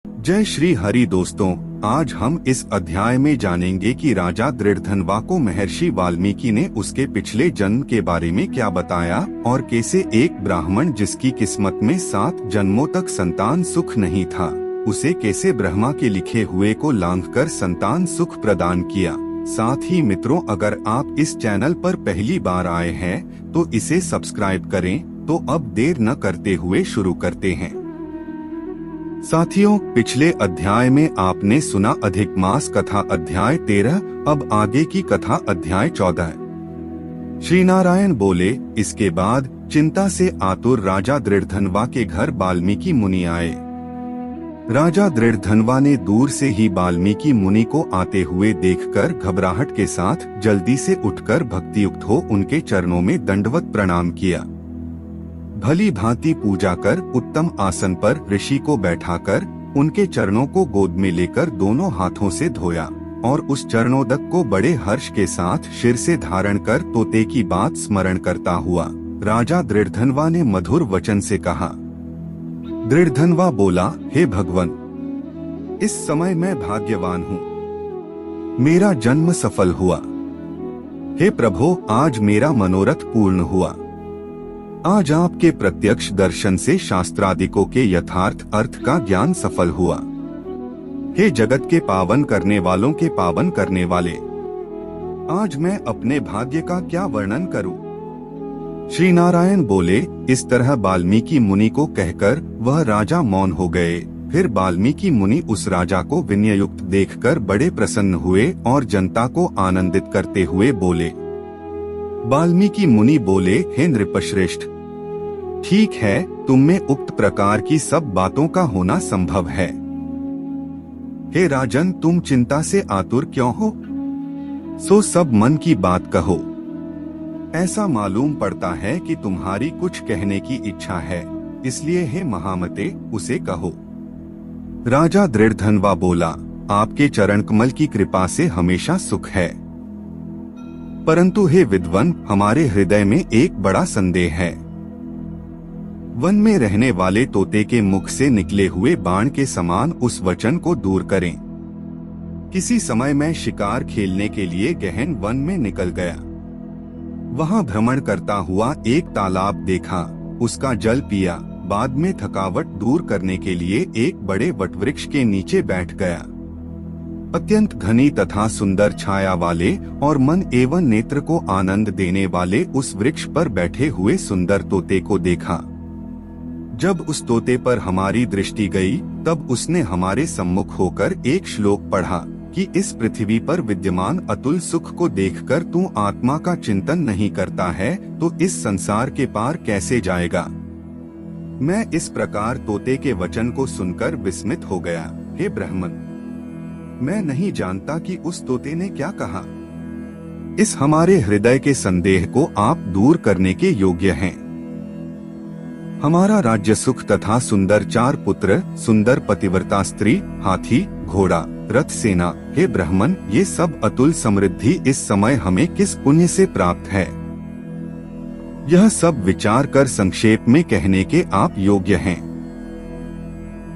जय श्री हरि दोस्तों, आज हम इस अध्याय में जानेंगे कि राजा दृढ़धनवा को महर्षि वाल्मीकि ने उसके पिछले जन्म के बारे में क्या बताया और कैसे एक ब्राह्मण जिसकी किस्मत में 7 जन्मों तक संतान सुख नहीं था, उसे कैसे ब्रह्मा के लिखे हुए को लांघकर संतान सुख प्रदान किया। साथ ही मित्रों, अगर आप इस चैनल पर पहली बार आए हैं तो इसे सब्सक्राइब करें। तो अब देर न करते हुए शुरू करते हैं। साथियों, पिछले अध्याय में आपने सुना अधिक मास कथा अध्याय 13, अब आगे की कथा अध्याय 14। श्री नारायण बोले, इसके बाद चिंता से आतुर राजा दृढ़धनवा के घर वाल्मीकि मुनि आए। राजा दृढ़धनवा ने दूर से ही वाल्मीकि मुनि को आते हुए देखकर घबराहट के साथ जल्दी से उठकर भक्तियुक्त हो उनके चरणों में दंडवत प्रणाम किया। भली भांति पूजा कर उत्तम आसन पर ऋषि को बैठाकर उनके चरणों को गोद में लेकर दोनों हाथों से धोया और उस चरणोदक को बड़े हर्ष के साथ शिर से धारण कर तोते की बात स्मरण करता हुआ राजा दृढ़धनवा ने मधुर वचन से कहा। दृढ़धनवा बोला, हे भगवान, इस समय मैं भाग्यवान हूँ, मेरा जन्म सफल हुआ। हे प्रभु, आज मेरा मनोरथ पूर्ण हुआ। आज आपके प्रत्यक्ष दर्शन से शास्त्रादिकों के यथार्थ अर्थ का ज्ञान सफल हुआ। हे जगत के पावन करने वालों के पावन करने वाले, आज मैं अपने भाग्य का क्या वर्णन करूं? श्री नारायण बोले। इस तरह वाल्मीकि मुनि को कहकर वह राजा मौन हो गए। फिर वाल्मीकि मुनि उस राजा को विनययुक्त देखकर बड़े प्रसन्न हुए और जनता को आनंदित करते हुए बोले। वाल्मीकि मुनि बोले, हे नृपश्रेष्ठ, ठीक है, तुम में उक्त प्रकार की सब बातों का होना संभव है। हे राजन, तुम चिंता से आतुर क्यों हो? सो सब मन की बात कहो। ऐसा मालूम पड़ता है कि तुम्हारी कुछ कहने की इच्छा है, इसलिए हे महामते, उसे कहो। राजा दृढ़धनवा बोला, आपके चरण कमल की कृपा से हमेशा सुख है, परंतु हे विद्वान, हमारे हृदय में एक बड़ा संदेह है। वन में रहने वाले तोते के मुख से निकले हुए बाण के समान उस वचन को दूर करें। किसी समय मैं शिकार खेलने के लिए गहन वन में निकल गया। वहां भ्रमण करता हुआ एक तालाब देखा, उसका जल पिया, बाद में थकावट दूर करने के लिए एक बड़े वटवृक्ष के नीचे बैठ गया। अत्यंत घनी तथा सुंदर छाया वाले और मन एवं नेत्र को आनंद देने वाले उस वृक्ष पर बैठे हुए सुंदर तोते को देखा। जब उस तोते पर हमारी दृष्टि गई, तब उसने हमारे सम्मुख होकर एक श्लोक पढ़ा कि इस पृथ्वी पर विद्यमान अतुल सुख को देखकर तू आत्मा का चिंतन नहीं करता है तो इस संसार के पार कैसे जाएगा। मैं इस प्रकार तोते के वचन को सुनकर विस्मित हो गया। हे ब्राह्मण, मैं नहीं जानता कि उस तोते ने क्या कहा। इस हमारे हृदय के संदेह को आप दूर करने के योग्य हैं। हमारा राज्य सुख तथा सुंदर 4 पुत्र, सुंदर पतिव्रता स्त्री, हाथी, घोड़ा, रथ, सेना, हे ब्राह्मण, ये सब अतुल समृद्धि इस समय हमें किस पुण्य से प्राप्त है? यह सब विचार कर संक्षेप में कहने के आप योग्य हैं।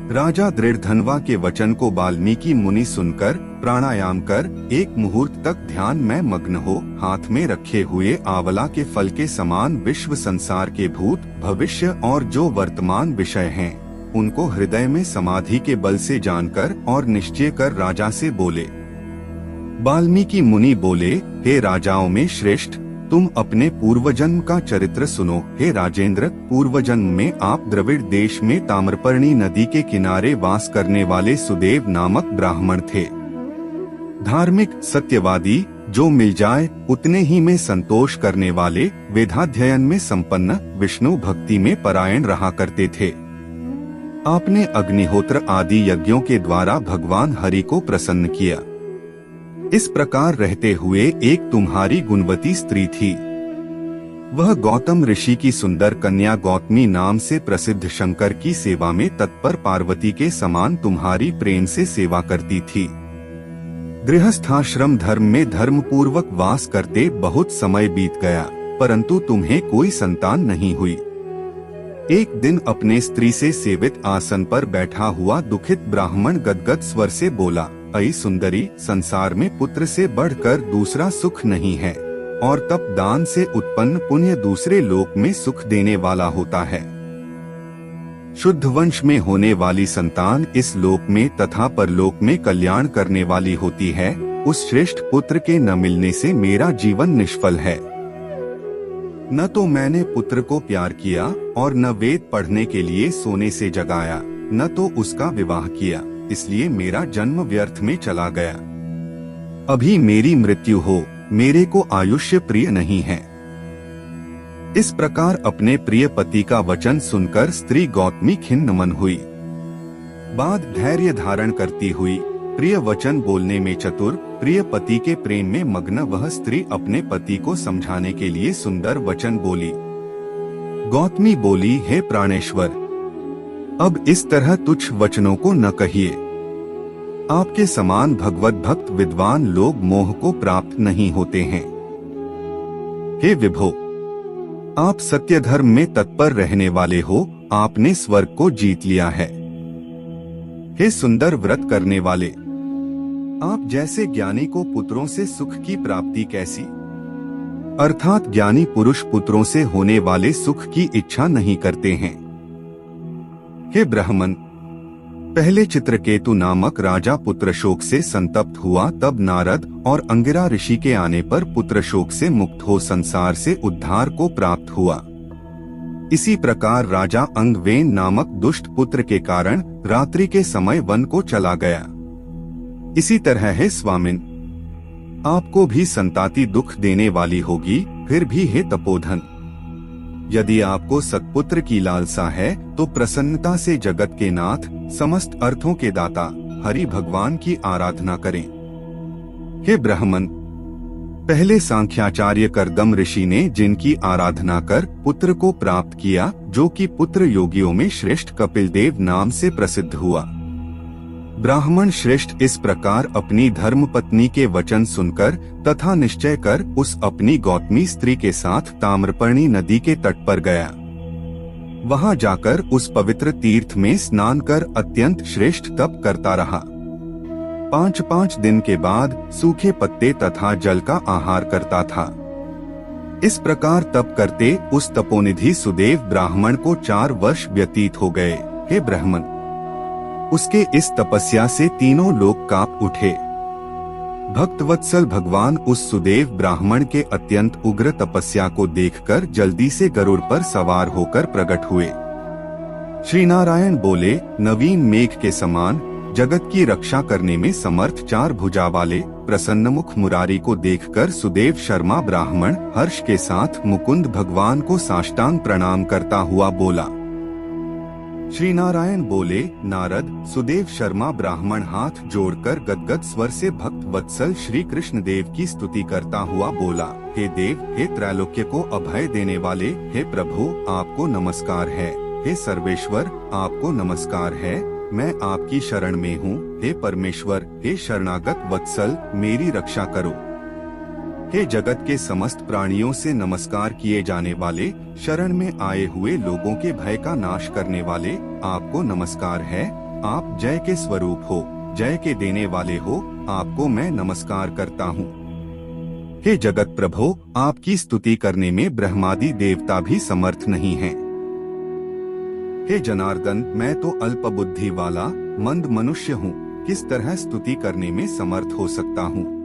राजा दृढ़धनवा के वचन को वाल्मीकि मुनि सुनकर प्राणायाम कर एक मुहूर्त तक ध्यान में मग्न हो हाथ में रखे हुए आंवला के फल के समान विश्व संसार के भूत, भविष्य और जो वर्तमान विषय हैं, उनको हृदय में समाधि के बल से जानकर और निश्चय कर राजा से बोले। वाल्मीकि मुनि बोले, हे राजाओं में श्रेष्ठ, तुम अपने पूर्वजन्म का चरित्र सुनो। हे राजेंद्र, पूर्वजन्म में आप द्रविड़ देश में ताम्रपर्णी नदी के किनारे वास करने वाले सुदेव नामक ब्राह्मण थे। धार्मिक, सत्यवादी, जो मिल जाए उतने ही में संतोष करने वाले, वेदाध्ययन में संपन्न, विष्णु भक्ति में परायण रहा करते थे। आपने अग्निहोत्र आदि यज्ञों के द्वारा भगवान हरि को प्रसन्न किया। इस प्रकार रहते हुए एक तुम्हारी गुणवती स्त्री थी। वह गौतम ऋषि की सुंदर कन्या गौतमी नाम से प्रसिद्ध शंकर की सेवा में तत्पर पार्वती के समान तुम्हारी प्रेम से सेवा करती थी। गृहस्थाश्रम धर्म में धर्म पूर्वक वास करते बहुत समय बीत गया, परंतु तुम्हें कोई संतान नहीं हुई। एक दिन अपने स्त्री से सेवित आसन पर बैठा हुआ दुखित ब्राह्मण गदगद स्वर से बोला, अई सुंदरी, संसार में पुत्र से बढ़कर दूसरा सुख नहीं है, और तप दान से उत्पन्न पुण्य दूसरे लोक में सुख देने वाला होता है। शुद्ध वंश में होने वाली संतान इस लोक में तथा परलोक में कल्याण करने वाली होती है। उस श्रेष्ठ पुत्र के न मिलने से मेरा जीवन निष्फल है। न तो मैंने पुत्र को प्यार किया और न वेद पढ़ने के लिए सोने से जगाया, न तो उसका विवाह किया, इसलिए मेरा जन्म व्यर्थ में चला गया। अभी मेरी मृत्यु हो, मेरे को आयुष्य प्रिय नहीं है। इस प्रकार अपने प्रिय पति का वचन सुनकर स्त्री गौतमी खिन्न मन हुई। बाद धैर्य धारण करती हुई, प्रिय वचन बोलने में चतुर, प्रिय पति के प्रेम में मग्न वह स्त्री अपने पति को समझाने के लिए सुंदर वचन बोली। गौतमी बोली, हे प्राणेश्वर, अब इस तरह तुच्छ वचनों को न कहिए। आपके समान भगवत भक्त विद्वान लोग मोह को प्राप्त नहीं होते हैं। हे विभो, आप सत्य धर्म में तत्पर रहने वाले हो, आपने स्वर्ग को जीत लिया है। हे सुंदर व्रत करने वाले, आप जैसे ज्ञानी को पुत्रों से सुख की प्राप्ति कैसी, अर्थात ज्ञानी पुरुष पुत्रों से होने वाले सुख की इच्छा नहीं करते हैं। हे ब्राह्मण, पहले चित्रकेतु नामक राजा पुत्र शोक से संतप्त हुआ, तब नारद और अंगिरा ऋषि के आने पर पुत्र शोक से मुक्त हो संसार से उद्धार को प्राप्त हुआ। इसी प्रकार राजा अंगवेन नामक दुष्ट पुत्र के कारण रात्रि के समय वन को चला गया। इसी तरह है स्वामिन, आपको भी संताति दुख देने वाली होगी, फिर भी हे तपोधन, यदि आपको सत्पुत्र की लालसा है तो प्रसन्नता से जगत के नाथ, समस्त अर्थों के दाता हरि भगवान की आराधना करें। हे ब्राह्मण, पहले सांख्याचार्य करदम ऋषि ने जिनकी आराधना कर पुत्र को प्राप्त किया, जो कि पुत्र योगियों में श्रेष्ठ कपिल देव नाम से प्रसिद्ध हुआ। ब्राह्मण श्रेष्ठ इस प्रकार अपनी धर्मपत्नी के वचन सुनकर तथा निश्चय कर उस अपनी गौतमी स्त्री के साथ ताम्रपर्णी नदी के तट पर गया। वहां जाकर उस पवित्र तीर्थ में स्नान कर अत्यंत श्रेष्ठ तप करता रहा। 5 दिन के बाद सूखे पत्ते तथा जल का आहार करता था। इस प्रकार तप करते उस तपोनिधि सुदेव ब्राह्मण को 4 वर्ष व्यतीत हो गए। हे ब्राह्मण, उसके इस तपस्या से तीनों लोक कांप उठे। भक्तवत्सल भगवान उस सुदेव ब्राह्मण के अत्यंत उग्र तपस्या को देखकर जल्दी से गरुड़ पर सवार होकर प्रकट हुए। श्री नारायण बोले, नवीन मेघ के समान जगत की रक्षा करने में समर्थ 4 भुजा वाले प्रसन्नमुख मुरारी को देखकर सुदेव शर्मा ब्राह्मण हर्ष के साथ मुकुंद भगवान को साष्टांग प्रणाम करता हुआ बोला। श्री नारायण बोले, नारद, सुदेव शर्मा ब्राह्मण हाथ जोड़कर गदगद स्वर से भक्त वत्सल श्री कृष्ण देव की स्तुति करता हुआ बोला, हे देव, हे त्रैलोक्य को अभय देने वाले, हे प्रभु, आपको नमस्कार है। हे सर्वेश्वर, आपको नमस्कार है। मैं आपकी शरण में हूँ। हे परमेश्वर, हे शरणागत वत्सल, मेरी रक्षा करो। हे जगत के समस्त प्राणियों से नमस्कार किए जाने वाले, शरण में आए हुए लोगों के भय का नाश करने वाले, आपको नमस्कार है। आप जय के स्वरूप हो, जय के देने वाले हो, आपको मैं नमस्कार करता हूँ। हे जगत प्रभो, आपकी स्तुति करने में ब्रह्मादि देवता भी समर्थ नहीं हैं। हे जनार्दन, मैं तो अल्प बुद्धि वाला मंद मनुष्य हूँ, किस तरह स्तुति करने में समर्थ हो सकता हूँ।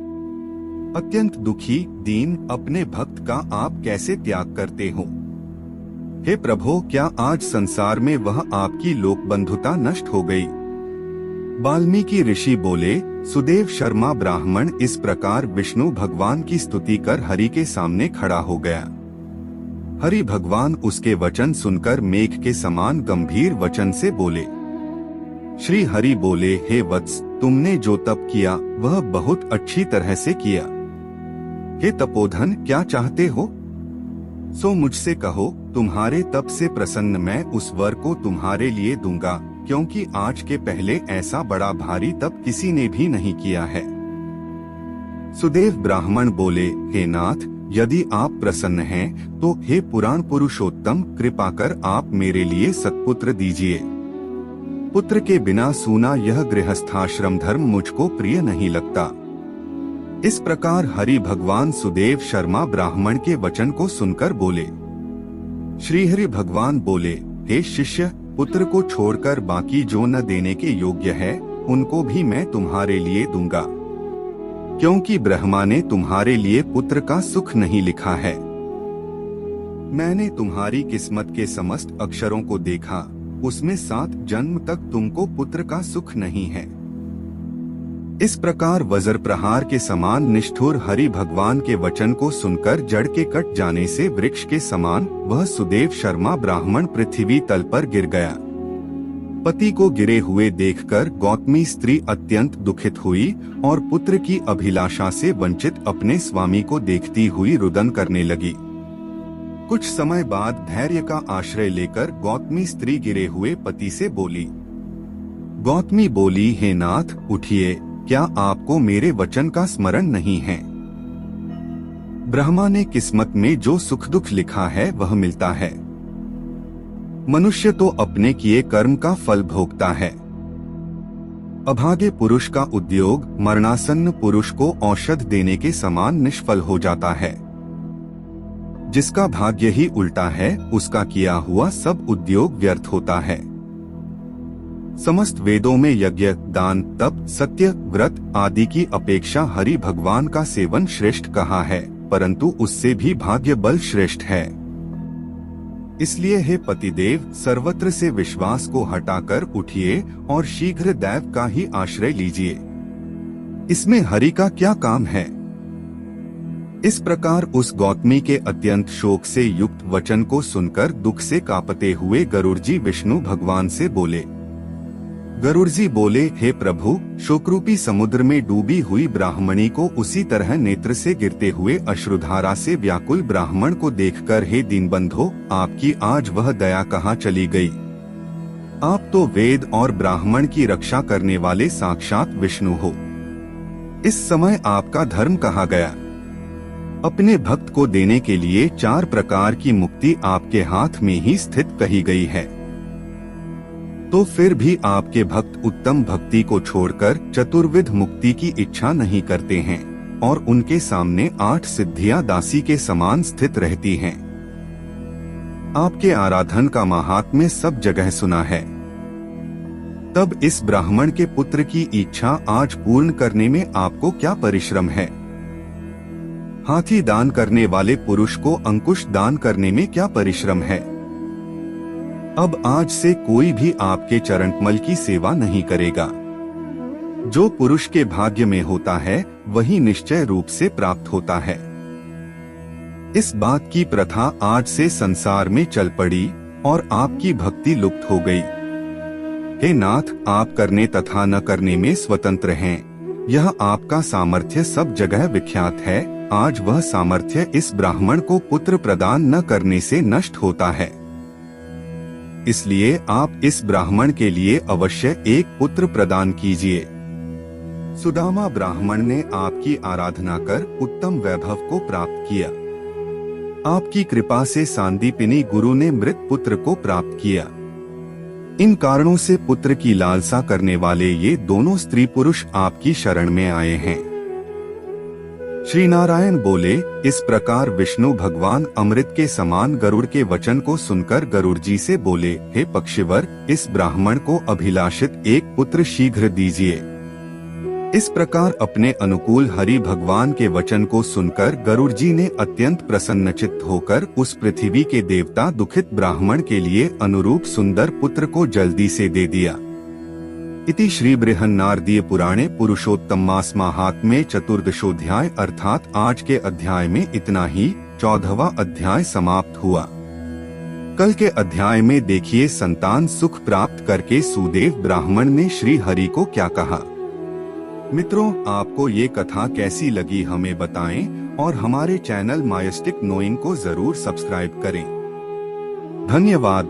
अत्यंत दुखी दीन अपने भक्त का आप कैसे त्याग करते हो। हे प्रभो, क्या आज संसार में वह आपकी लोक बंधुता नष्ट हो गई। वाल्मीकि ऋषि बोले, सुदेव शर्मा ब्राह्मण इस प्रकार विष्णु भगवान की स्तुति कर हरि के सामने खड़ा हो गया। हरि भगवान उसके वचन सुनकर मेघ के समान गंभीर वचन से बोले। श्री हरि बोले, हे वत्स, तुमने जो तप किया वह बहुत अच्छी तरह से किया। हे तपोधन, क्या चाहते हो सो मुझसे कहो। तुम्हारे तप से प्रसन्न मैं उस वर को तुम्हारे लिए दूंगा, क्योंकि आज के पहले ऐसा बड़ा भारी तप किसी ने भी नहीं किया है। सुदेव ब्राह्मण बोले, हे नाथ, यदि आप प्रसन्न हैं, तो हे पुराण पुरुषोत्तम, कृपा कर आप मेरे लिए सत्पुत्र दीजिए। पुत्र के बिना सूना यह गृहस्थाश्रम धर्म मुझको प्रिय नहीं लगता। इस प्रकार हरि भगवान सुदेव शर्मा ब्राह्मण के वचन को सुनकर बोले। श्रीहरि भगवान बोले, हे शिष्य, पुत्र को छोड़कर बाकी जो न देने के योग्य है, उनको भी मैं तुम्हारे लिए दूंगा, क्योंकि ब्रह्मा ने तुम्हारे लिए पुत्र का सुख नहीं लिखा है। मैंने तुम्हारी किस्मत के समस्त अक्षरों को देखा, उसमें 7 जन्म तक तुमको पुत्र का सुख नहीं है। इस प्रकार वज्र प्रहार के समान निष्ठुर हरि भगवान के वचन को सुनकर जड़ के कट जाने से वृक्ष के समान वह सुदेव शर्मा ब्राह्मण पृथ्वी तल पर गिर गया। पति को गिरे हुए देखकर गौतमी स्त्री अत्यंत दुखित हुई और पुत्र की अभिलाषा से वंचित अपने स्वामी को देखती हुई रुदन करने लगी। कुछ समय बाद धैर्य का आश्रय लेकर गौतमी स्त्री गिरे हुए पति से बोली। गौतमी बोली, हे नाथ, उठिए, क्या आपको मेरे वचन का स्मरण नहीं है? ब्रह्मा ने किस्मत में जो सुख दुख लिखा है वह मिलता है। मनुष्य तो अपने किए कर्म का फल भोगता है। अभागे पुरुष का उद्योग मरणासन्न पुरुष को औषध देने के समान निष्फल हो जाता है। जिसका भाग्य ही उल्टा है, उसका किया हुआ सब उद्योग व्यर्थ होता है। समस्त वेदों में यज्ञ, दान, तप, सत्य, व्रत आदि की अपेक्षा हरि भगवान का सेवन श्रेष्ठ कहा है, परंतु उससे भी भाग्य बल श्रेष्ठ है। इसलिए हे पतिदेव, सर्वत्र से विश्वास को हटाकर उठिए और शीघ्र दैव का ही आश्रय लीजिए। इसमें हरि का क्या काम है? इस प्रकार उस गौतमी के अत्यंत शोक से युक्त वचन को सुनकर दुख से कांपते हुए गरुड़ जी विष्णु भगवान से बोले। गरुड़ जी बोले, हे प्रभु, शोकरूपी समुद्र में डूबी हुई ब्राह्मणी को उसी तरह नेत्र से गिरते हुए अश्रुधारा से व्याकुल ब्राह्मण को देखकर हे दीनबंधो, आपकी आज वह दया कहाँ चली गई? आप तो वेद और ब्राह्मण की रक्षा करने वाले साक्षात विष्णु हो। इस समय आपका धर्म कहाँ गया? अपने भक्त को देने के लिए 4 प्रकार की मुक्ति आपके हाथ में ही स्थित कही गई है, तो फिर भी आपके भक्त उत्तम भक्ति को छोड़कर चतुर्विध मुक्ति की इच्छा नहीं करते हैं और उनके सामने 8 सिद्धियां दासी के समान स्थित रहती हैं। आपके आराधन का महात्म्य सब जगह सुना है। तब इस ब्राह्मण के पुत्र की इच्छा आज पूर्ण करने में आपको क्या परिश्रम है? हाथी दान करने वाले पुरुष को अंकुश दान करने में क्या परिश्रम है? अब आज से कोई भी आपके चरणकमल की सेवा नहीं करेगा। जो पुरुष के भाग्य में होता है वही निश्चय रूप से प्राप्त होता है। इस बात की प्रथा आज से संसार में चल पड़ी और आपकी भक्ति लुप्त हो गई। हे नाथ, आप करने तथा न करने में स्वतंत्र हैं। यह आपका सामर्थ्य सब जगह विख्यात है। आज वह सामर्थ्य इस ब्राह्मण को पुत्र प्रदान न करने से नष्ट होता है। इसलिए आप इस ब्राह्मण के लिए अवश्य एक पुत्र प्रदान कीजिए। सुदामा ब्राह्मण ने आपकी आराधना कर उत्तम वैभव को प्राप्त किया। आपकी कृपा से सांदीपिनी गुरु ने मृत पुत्र को प्राप्त किया। इन कारणों से पुत्र की लालसा करने वाले ये दोनों स्त्री पुरुष आपकी शरण में आए हैं। श्री नारायण बोले। इस प्रकार विष्णु भगवान अमृत के समान गरुड़ के वचन को सुनकर गरुड़ जी से बोले, हे पक्षीवर, इस ब्राह्मण को अभिलाषित एक पुत्र शीघ्र दीजिए। इस प्रकार अपने अनुकूल हरि भगवान के वचन को सुनकर गरुड़ जी ने अत्यंत प्रसन्नचित्त होकर उस पृथ्वी के देवता दुखित ब्राह्मण के लिए अनुरूप सुंदर पुत्र को जल्दी से दे दिया। इति श्री बृहन्नारदीय पुराणे पुरुषोत्तम मास महात्म्ये चतुर्दशोध्याय अर्थात आज के अध्याय में इतना ही 14वां अध्याय समाप्त हुआ। कल के अध्याय में देखिए संतान सुख प्राप्त करके सुदेव ब्राह्मण ने श्री हरि को क्या कहा। मित्रों, आपको ये कथा कैसी लगी हमें बताएं और हमारे चैनल मायस्टिक नोइंग को जरूर सब्सक्राइब करें। धन्यवाद।